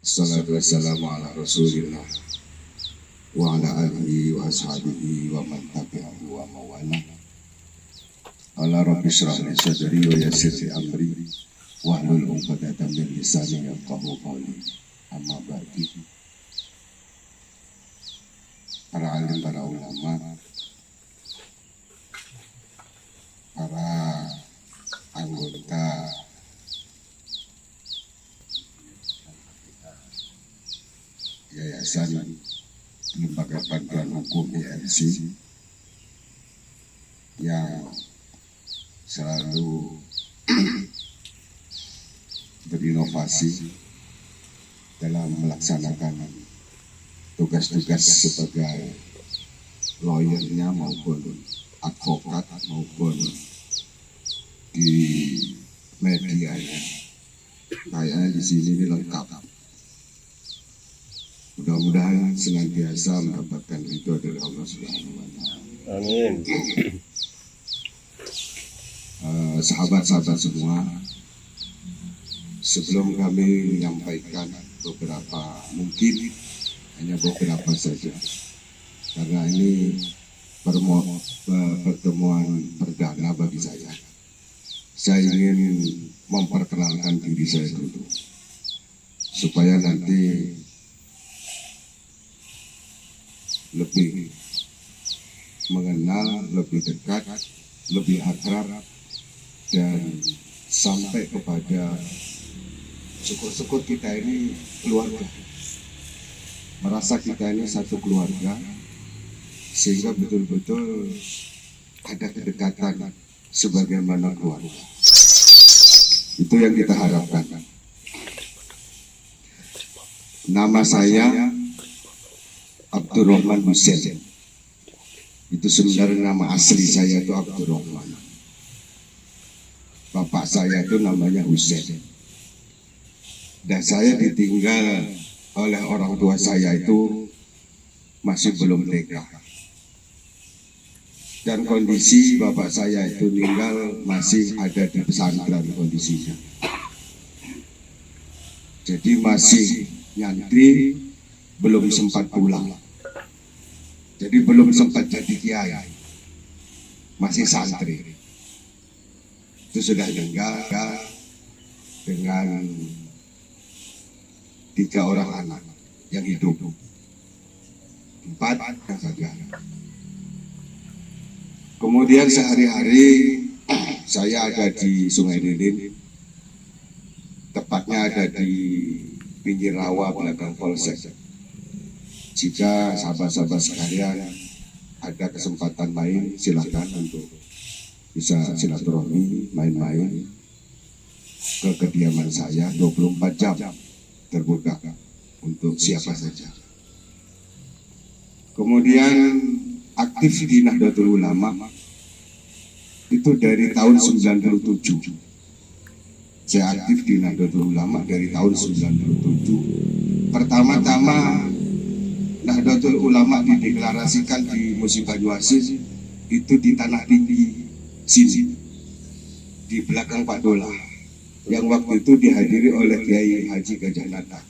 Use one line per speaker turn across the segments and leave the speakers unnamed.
Assalatu wassalamu ala rasulillah wa ala alihi wa ashabihi wa man tabi'ahu wa mawala. Ala rabbi syrah li sadri wa yassir li amri wahlul 'uqdatam min lisani yafqahu qawli. Amma ba'du. Para alim, para ulama, para anggota Yayasan Lembaga Bantuan Hukum YLC yang selalu berinovasi dalam melaksanakan tugas-tugas sebagai lawyernya maupun advokat maupun di medianya. Kayaknya di sini ini lengkap. Mudah-mudahan senantiasa mendapatkan ridho dari Allah Subhanahu wa Ta'ala.
Amin.
Sahabat-sahabat semua, sebelum kami menyampaikan beberapa, mungkin hanya beberapa saja, karena ini pertemuan perdana bagi saya. Saya ingin memperkenalkan diri saya dulu, supaya nanti lebih mengenal, lebih dekat, lebih akrab, dan sampai kepada syukur-syukur kita ini keluarga, merasa kita ini satu keluarga, sehingga betul-betul ada kedekatan sebagaimana keluarga. Itu yang kita harapkan. Nama saya Abdurrahman Hussein. Itu sebenarnya nama asli saya itu Abdurrahman. Bapak saya itu namanya Hussein. Dan saya ditinggal oleh orang tua saya itu masih belum TK. Dan kondisi bapak saya itu meninggal masih ada di pesantren kondisinya. Jadi masih nyantri, belum sempat pulang. Jadi belum sempat jadi kiai, masih santri. Itu sudah meninggal dengan 3 orang anak yang hidup, 4 yang saja. Kemudian sehari-hari saya ada di Sungai Lilin, tepatnya ada di pinggir rawa belakang Polsek. Jika sahabat-sahabat sekalian ada kesempatan main, silakan untuk bisa silaturahmi, main-main ke kediaman saya. 24 jam terbuka untuk siapa saja. Kemudian aktif di Nahdlatul Ulama itu dari tahun 97. Saya aktif di Nahdlatul Ulama dari tahun 97. Pertama-tama Nahdlatul Ulama dideklarasikan di Musim Banyuasin itu di Tanah Tinggi sini, di belakang Pak Dola, yang waktu itu dihadiri oleh Kiai Haji Gajah Nata.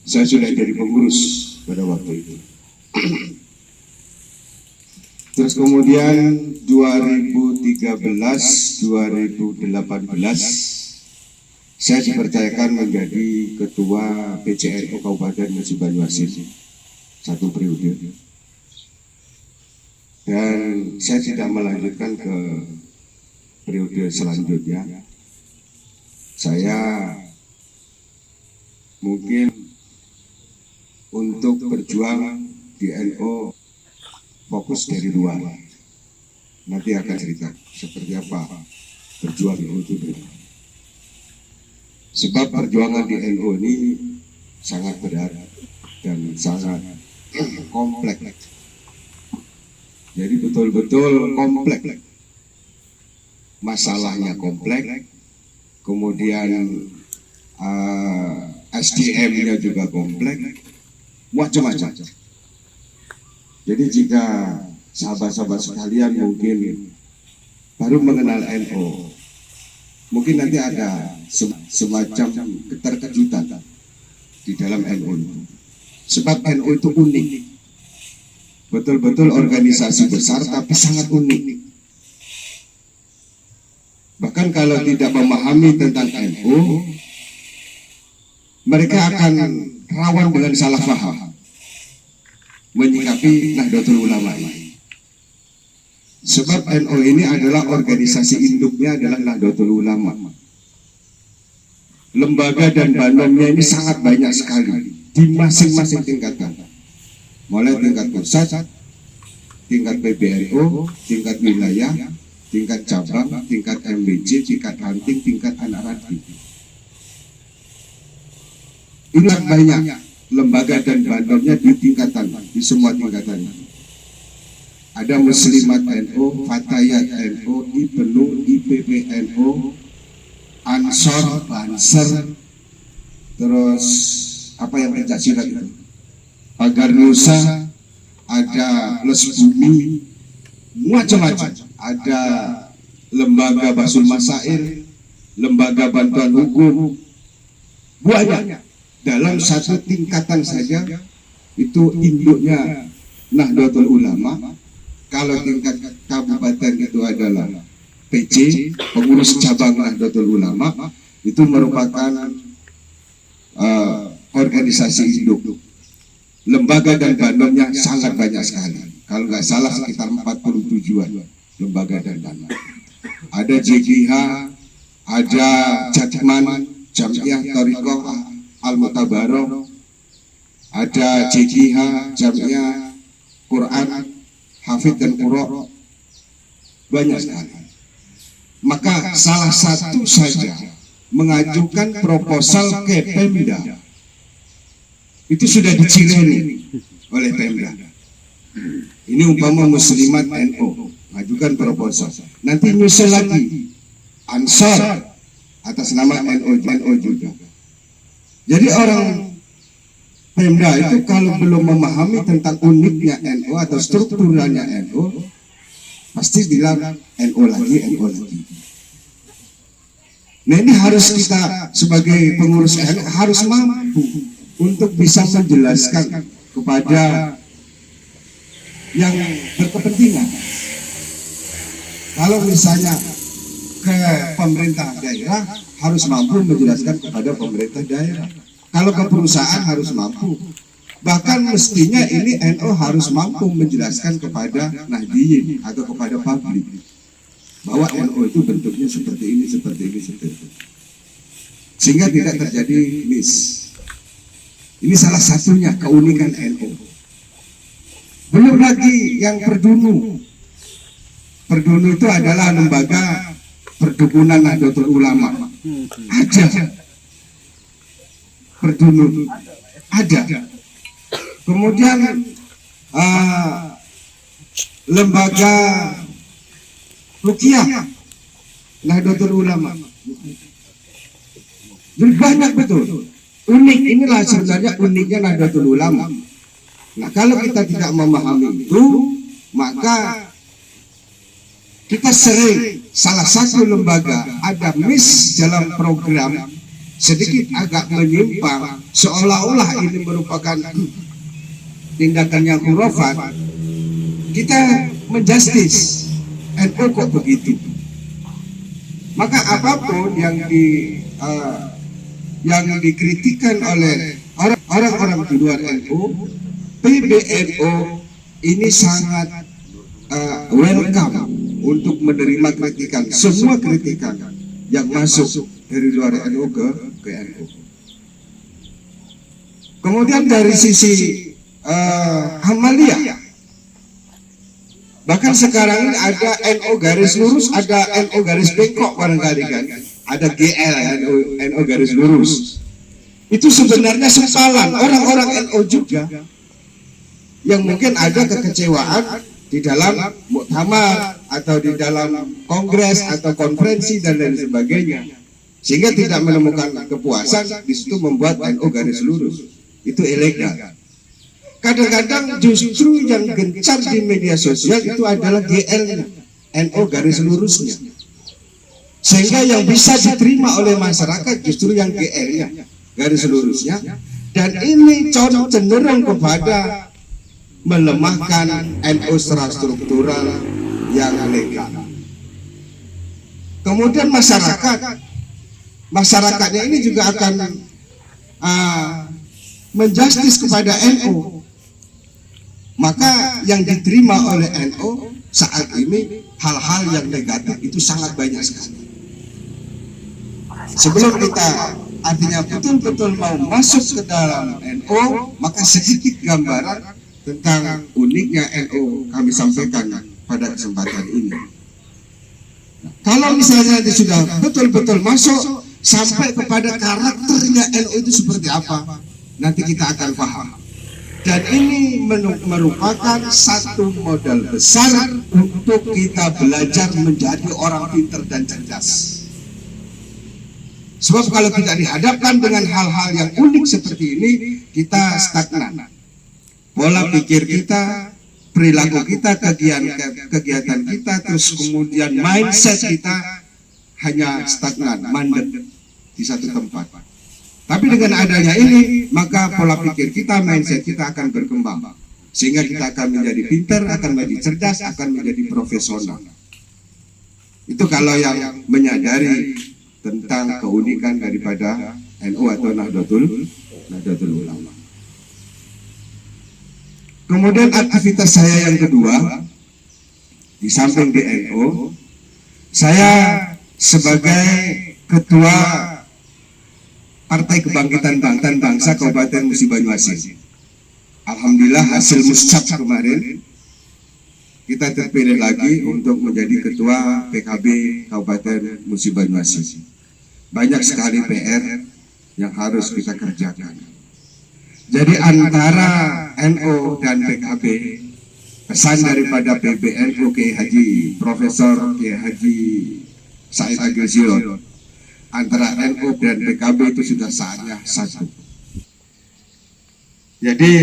Saya sudah jadi pengurus pada waktu itu. Terus kemudian 2013, 2018 saya dipercayakan menjadi ketua PCNU Kabupaten Musim Banyuasin 1 periode. Dan saya tidak melanjutkan ke periode selanjutnya. Saya mungkin untuk berjuang di NU fokus dari luar. Nanti akan cerita seperti apa berjuang di NU itu. Sebab perjuangan di NU ini sangat berat dan sangat kompleks. Jadi betul-betul kompleks. Masalahnya kompleks. Kemudian SDM-nya juga kompleks. Macam-macam. Jadi jika sahabat-sahabat sekalian mungkin baru mengenal NU, mungkin nanti ada semacam keterkejutan di dalam NU itu. Sebab NU itu unik. Betul-betul organisasi besar tapi sangat unik. Bahkan kalau tidak memahami tentang NU, mereka akan rawan dengan salah paham menyikapi Nahdlatul Ulama ini. Sebab NU ini adalah organisasi induknya adalah Nahdlatul Ulama. Lembaga dan bandomnya ini sangat banyak sekali di masing-masing tingkatan. Mulai tingkat pusat, tingkat PBNU, tingkat wilayah, tingkat cabang, tingkat MBC, tingkat ranting, tingkat anak ranting. Ini banyak lembaga dan bandomnya di tingkatan, di semua tingkatan. Ada Muslimat NU, Fatayat NU, IPNU, IPPNU, Ansor, Banser, terus apa yang Pencaksilat itu, Pagar Nusa, ada Les Bumi, macam-macam. Ada lembaga Basul Masail, lembaga bantuan hukum, banyak. Dalam satu tingkatan saja itu induknya Nahdlatul Ulama. Kalau tingkat kabupaten itu adalah PC, pengurus cabang Nahdlatul Ulama, itu merupakan organisasi induk. Lembaga dan bandomnya sangat banyak sekali. Kalau nggak salah sekitar 47-an lembaga dan bandom. Ada JGH, ada Jatman, Jamiah Thariqah Al-Mutabaroh, ada JGH, Jamiah Quran, Hafidz dan Qurra, banyak sekali. Maka salah satu saja mengajukan proposal ke Pemda, itu sudah dicileni oleh Pemda. Ini umpama Muslimat NU mengajukan proposal, nanti nyusul lagi Ansor atas nama NU juga. Jadi orang Pemda itu kalau belum memahami tentang uniknya NU atau strukturalnya NU, pasti bilang NU lagi. Nah, ini harus kita sebagai pengurus NU harus mampu untuk bisa menjelaskan kepada yang berkepentingan. Kalau misalnya ke pemerintah daerah, harus mampu menjelaskan kepada pemerintah daerah. Kalau ke perusahaan harus mampu. Bahkan mestinya ini NU harus mampu menjelaskan kepada Nahdliyin atau kepada publik bahwa NU itu bentuknya seperti ini. Sehingga tidak terjadi miss. Ini salah satunya keunikan NU. Belum lagi yang Perdunu. Perdunu itu adalah lembaga perdukunan Nahdlatul Ulama. Ada. Perdunu ada. Kemudian lembaga Ruqyah Nahdlatul Ulama. Jadi banyak betul. Unik, inilah sebenarnya uniknya Nahdlatul Ulama. Nah, kalau kita tidak memahami itu, maka kita sering salah satu lembaga ada miss dalam program, sedikit agak menyimpang, seolah-olah ini merupakan tindakan yang khurafat, kita menjustis NU kok begitu. Maka apapun yang dikritikan oleh orang-orang di luar NU, PBNU ini sangat welcome untuk menerima kritikan, semua kritikan yang masuk dari luar NU ke NU. Kemudian dari sisi Amaliyah, bahkan sekarang ini ada NU garis lurus, ada NU garis bengkok barangkali kan, ada GL NU garis lurus. Itu sebenarnya sempalan orang-orang NU juga yang mungkin ada kekecewaan di dalam muktamar atau di dalam kongres atau konferensi dan lain sebagainya, sehingga tidak menemukan kepuasan. Di situ membuat NU garis lurus. Itu ilegal. Kadang-kadang justru yang gencar di media sosial itu adalah GL-nya, NU garis lurusnya, sehingga yang bisa diterima oleh masyarakat justru yang GL-nya, garis lurusnya. Dan ini cenderung kepada melemahkan NU secara struktural yang legal. Kemudian masyarakatnya ini juga akan menjustis kepada NU. Maka yang diterima oleh NU saat ini hal-hal yang negatif itu sangat banyak sekali. Sebelum kita artinya betul-betul mau masuk ke dalam NU, maka sedikit gambaran tentang uniknya NU kami sampaikan pada kesempatan ini. Kalau misalnya nanti sudah betul-betul masuk sampai kepada karakternya NU itu seperti apa, nanti kita akan paham. Dan ini merupakan satu modal besar untuk kita belajar menjadi orang pintar dan cerdas. Sebab kalau tidak dihadapkan dengan hal-hal yang unik seperti ini, kita stagnan. Pola pikir kita, perilaku kita, kegiatan kita, terus kemudian mindset kita hanya stagnan, mandek di satu tempat. Tapi dengan adanya ini, maka pola pikir kita, mindset kita akan berkembang. Sehingga kita akan menjadi pintar, akan menjadi cerdas, akan menjadi profesional. Itu kalau yang menyadari tentang keunikan daripada NU atau Nahdlatul Ulama. Kemudian aktivitas saya yang kedua, di samping di NU, saya sebagai Ketua Partai Kebangkitan Bangsa Kabupaten Musi Banyuasin. Alhamdulillah hasil muscap kemarin kita terpilih lagi untuk menjadi Ketua PKB Kabupaten Musi Banyuasin. Banyak sekali PR yang harus kita kerjakan. Jadi antara NU dan PKB, pesan daripada PBNU Kiai Haji Profesor Kiai Haji Said Agil Sirot, antara NU dan PKB itu sudah saatnya satu. Jadi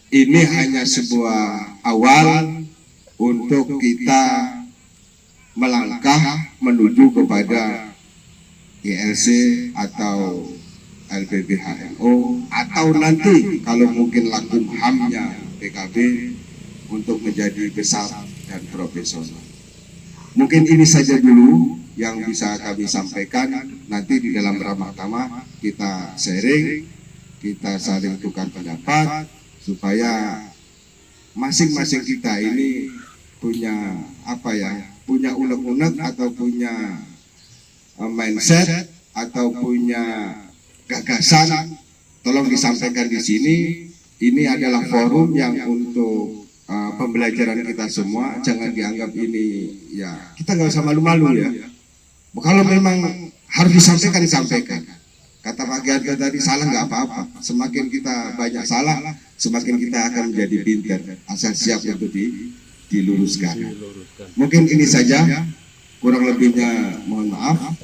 ini hanya sebuah awal untuk kita melangkah menuju kepada ILC atau LPBHNU, atau nanti kalau mungkin lakumhamnya PKB untuk menjadi besar dan profesional. Mungkin ini saja dulu yang bisa kami sampaikan. Nanti di dalam ramah tamah kita sharing, kita saling tukar pendapat supaya masing-masing kita ini punya punya unek-unek atau punya mindset atau punya gagasan. Tolong disampaikan di sini. Ini adalah forum yang untuk pembelajaran kita semua. Jangan dianggap ini ya kita nggak usah malu-malu ya. Kalau memang harus disampaikan, disampaikan. Kata Pak Giarto tadi, salah nggak apa-apa. Semakin kita banyak salah, semakin kita akan menjadi pintar. Asal siap untuk diluruskan. Mungkin ini saja. Kurang lebihnya mohon maaf.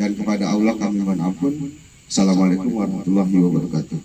Dan kepada Allah kami mohon ampun. Assalamualaikum warahmatullahi wabarakatuh.